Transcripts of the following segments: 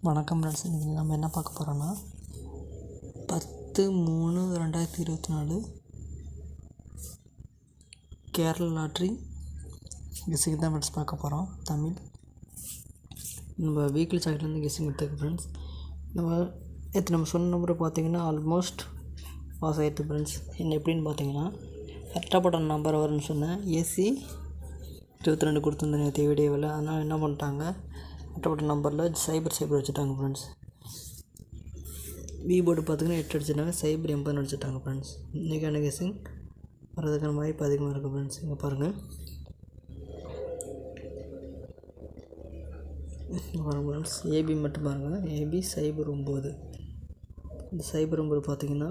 வணக்கம் ஃப்ரெண்ட்ஸ். இன்றைக்கி நம்ம என்ன பார்க்க போகிறோன்னா 10/3/2024 கேரளா லாட்ரி கெஸ்ஸிங் தான் ஃப்ரெண்ட்ஸ் பார்க்க போகிறோம். தமிழ் நம்ம வீக்லி சாக்லேட்லேருந்து கெஸ்ஸிங் எடுத்துக்க ஃப்ரெண்ட்ஸ். நம்ம சொன்ன நம்பரை பார்த்தீங்கன்னா ஆல்மோஸ்ட் பாஸ் ஆகிடுது ஃப்ரெண்ட்ஸ். என்ன எப்படின்னு பார்த்தீங்கன்னா கரெக்டாக நம்பர் வரும்னு சொன்னேன். ஏசி 22 கொடுத்துருந்தேன் நேற்று வீடியோவில். அதனால் என்ன பண்ணிட்டாங்க, கரெக்டாக நம்பரில் சைபர் வச்சுட்டாங்க ஃப்ரெண்ட்ஸ். வி போர்டு பார்த்திங்கன்னா 8 அடிச்சிட்டாங்க, சைபர் 80 அடிச்சிட்டாங்க ஃப்ரெண்ட்ஸ். இன்றைக்கான கெஸ்ஸிங் வரதுக்கான வாய்ப்பு அதிகமாக இருக்குது ஃப்ரெண்ட்ஸ். இங்கே பாருங்கள் ஃப்ரெண்ட்ஸ், ஏபி மட்டும் பாருங்கள். ஏபி சைபர் 9. இந்த சைபர் 9 பார்த்திங்கன்னா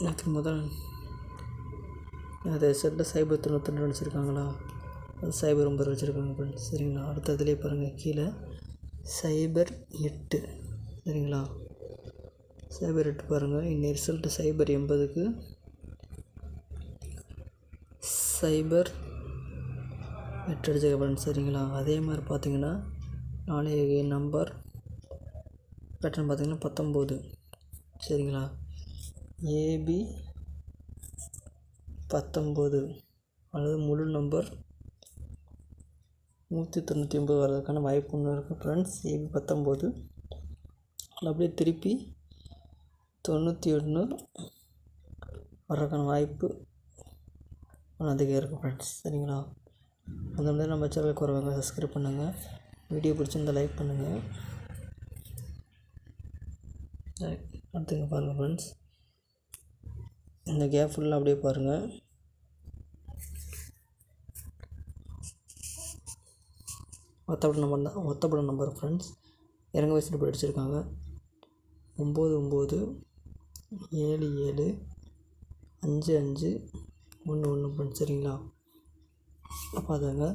நேற்று முதல் அதை செட்டில் சைபர் 92 அடிச்சிருக்காங்களா, அது சைபர் 9 வச்சுருக்காங்க ஃப்ரெண்ட்ஸ். சரிங்களா. அடுத்ததுலேயே பாருங்கள், கீழே சைபர் 8. சரிங்களா. சைபர் 8 பாருங்கள். இன்னைக்கு ரிசல்ட்டு சைபர் 80க்கு சைபர் 8 அடிச்சிருக்க ஃப்ரெண்ட்ஸ். சரிங்களா. அதே மாதிரி பார்த்தீங்கன்னா நாளைய நம்பர் பேட்டர்ன் பார்த்திங்கன்னா 19. சரிங்களா. ஏபி 19 அல்லது முழு நம்பர் 199 வர்றதுக்கான வாய்ப்பு ஒன்று இருக்குது ஃப்ரெண்ட்ஸ். ஏபி 19 அப்படியே திருப்பி 91 வர்றதுக்கான வாய்ப்பு அதிகம் இருக்குது ஃப்ரெண்ட்ஸ். சரிங்களா. அந்த மாதிரி நம்ம சேனலுக்கு வருவாங்க, சப்ஸ்கிரைப் பண்ணுங்கள். வீடியோ பிடிச்சிருந்தால் லைக் பண்ணுங்கள். அடுத்துங்க பாருங்கள் ஃப்ரெண்ட்ஸ், இந்த கேப் ஃபுல்லாக அப்படியே பாருங்கள். ஒத்தப்பட நம்பர் ஃப்ரெண்ட்ஸ். இறங்க வயசில் இப்படி அடிச்சிருக்காங்க. 99775511 ஃப்ரெண்ட்ஸ். சரிங்களா. பார்த்துங்க,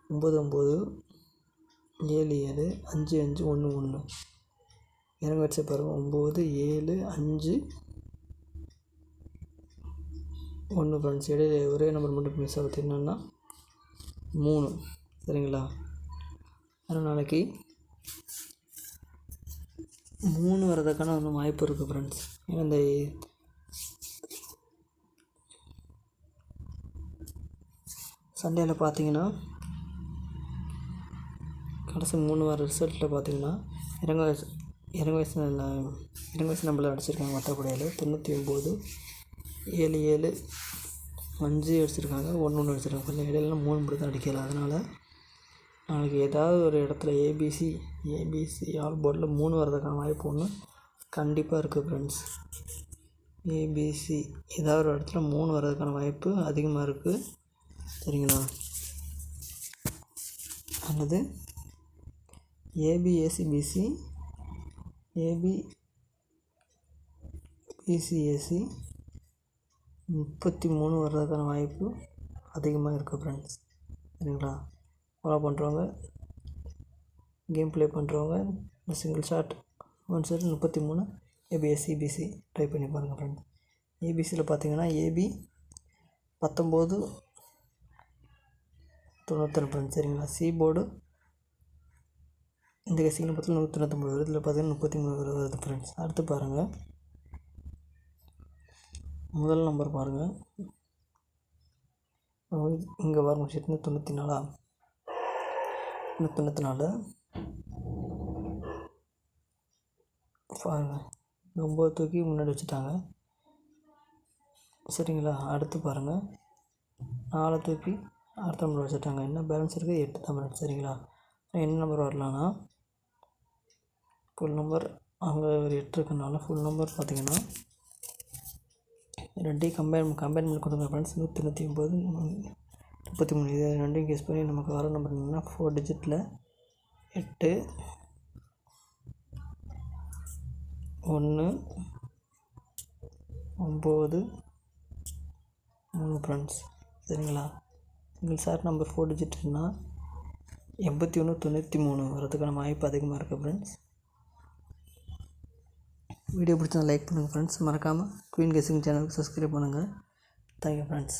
99775511 இறங்க வச்சு பாருங்கள். 9751 ஃப்ரெண்ட்ஸ். இடையில ஒரே நம்பர் மட்டும் மிஸ் ஆகுது, என்னென்னா 3. சரிங்களா. ஆனால் நாளைக்கு 3 வர்றதுக்கான ஒன்றும் வாய்ப்பு இருக்குது ஃப்ரெண்ட்ஸ். ஏன்னா இந்த சண்டேயில் பார்த்தீங்கன்னா கடைசி 3 வார ரிசல்ட்டில் பார்த்தீங்கன்னா இறங்க வயசு நம்மள அடிச்சிருக்காங்க. மற்றபடியால் 997755 அடிச்சிருக்காங்க, 11 அடிச்சிருக்காங்க. கொஞ்சம் இடையில 3 மட்டும் தான் அடிக்கலை. அதனால் நாளைக்கு ஏதாவது ஒரு இடத்துல ஏபிசி ஆல் போர்டில் 3 வர்றதுக்கான வாய்ப்பு ஒன்று கண்டிப்பாக இருக்குது ஃப்ரெண்ட்ஸ். ஏபிசி ஏதாவது ஒரு இடத்துல 3 வர்றதுக்கான வாய்ப்பு அதிகமாக இருக்குது. சரிங்களா. அல்லது ஏபிஏசிபிசி ஏபிபிசிஏசி 33 வர்றதுக்கான வாய்ப்பு அதிகமாக இருக்குது ஃப்ரெண்ட்ஸ். சரிங்களா. ஃபாலோ பண்ணுறவங்க, கேம் ப்ளே பண்ணுறவங்க இந்த சிங்கிள் ஷாட் 1 செட் 33 ஏபிஎஸ்சிபிசி ட்ரை பண்ணி பாருங்கள் ஃப்ரெண்ட்ஸ். ஏபிசியில் பார்த்தீங்கன்னா ஏபி 1992 ஃப்ரெண்ட்ஸ். சரிங்களா. சி போர்டு இந்த கெஸ்ஸிங்கில் பார்த்தீங்கன்னா 199 வருது. இதில் பார்த்தீங்கன்னா 33 வருது ஃப்ரெண்ட்ஸ். அடுத்து பாருங்கள், முதல் நம்பர் பாருங்கள். இங்கே பாருங்கள், 194 பாருங்கள். 9 தூக்கி முன்னாடி வச்சுட்டாங்க. சரிங்களா. அடுத்து பாருங்கள், 4 தூக்கி அடுத்த நம்பர் வச்சுட்டாங்க. என்ன பேலன்ஸ் இருக்குது? 8 தான் ஃப்ரெண்ட்ஸ். சரிங்களா. என்ன நம்பர் வரலான்னா ஃபுல் நம்பர் அங்கே ஒரு 8 இருக்கனால ஃபுல் நம்பர் பார்த்திங்கன்னா ரெண்டையும் கம்பைன் பண்ணி கொடுங்க ஃப்ரெண்ட்ஸ். 199 33 இது ரெண்டையும் கெஸ் பண்ணி நமக்கு வர நம்பர் என்னென்னா 4 டிஜிட்டில் 8 1 9 3 ஃப்ரெண்ட்ஸ். சரிங்களா. சிங்கிள் ஷார்ட் நம்பர் 4 டிஜிட்னா 8193 வரதுக்கான வாய்ப்பு அதிகமாக இருக்குது ஃப்ரெண்ட்ஸ். வீடியோ பிடிச்சா லைக் பண்ணுங்கள் ஃப்ரெண்ட்ஸ். மறக்காமல் குயின் கெஸ்ஸிங் சேனலுக்கு சப்ஸ்கிரைப் பண்ணுங்கள். Thank you friends.